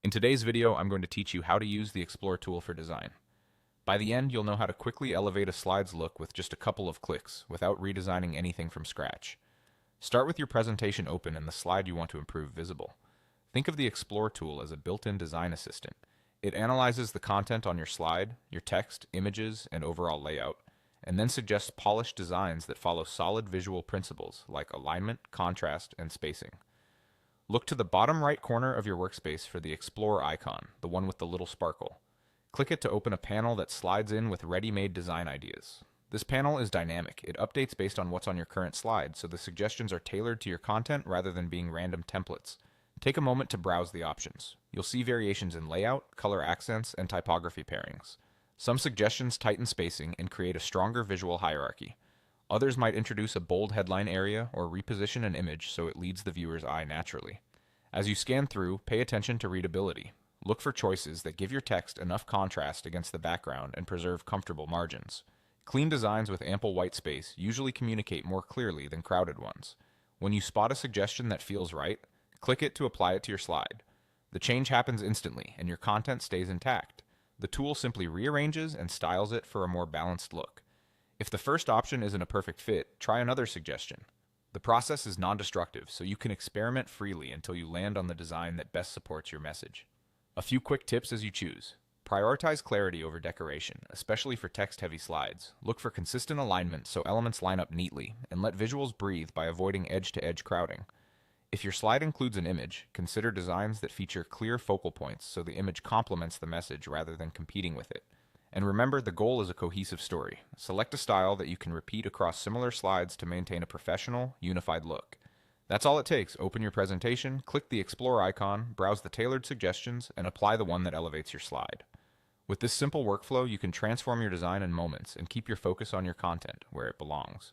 In today's video, I'm going to teach you how to use the Explore tool for design. By the end, you'll know how to quickly elevate a slide's look with just a couple of clicks without redesigning anything from scratch. Start with your presentation open and the slide you want to improve visible. Think of the Explore tool as a built-in design assistant. It analyzes the content on your slide, your text, images, and overall layout, and then suggests polished designs that follow solid visual principles like alignment, contrast, and spacing. Look to the bottom right corner of your workspace for the Explore icon, the one with the little sparkle. Click it to open a panel that slides in with ready-made design ideas. This panel is dynamic. It updates based on what's on your current slide, so the suggestions are tailored to your content rather than being random templates. Take a moment to browse the options. You'll see variations in layout, color accents, and typography pairings. Some suggestions tighten spacing and create a stronger visual hierarchy. Others might introduce a bold headline area or reposition an image so it leads the viewer's eye naturally. As you scan through, pay attention to readability. Look for choices that give your text enough contrast against the background and preserve comfortable margins. Clean designs with ample white space usually communicate more clearly than crowded ones. When you spot a suggestion that feels right, click it to apply it to your slide. The change happens instantly, and your content stays intact. The tool simply rearranges and styles it for a more balanced look. If the first option isn't a perfect fit, try another suggestion. The process is non-destructive, so you can experiment freely until you land on the design that best supports your message. A few quick tips as you choose. Prioritize clarity over decoration, especially for text-heavy slides. Look for consistent alignment so elements line up neatly, and let visuals breathe by avoiding edge-to-edge crowding. If your slide includes an image, consider designs that feature clear focal points so the image complements the message rather than competing with it. And remember, the goal is a cohesive story. Select a style that you can repeat across similar slides to maintain a professional, unified look. That's all it takes. Open your presentation, click the Explore icon, browse the tailored suggestions, and apply the one that elevates your slide. With this simple workflow, you can transform your design in moments and keep your focus on your content where it belongs.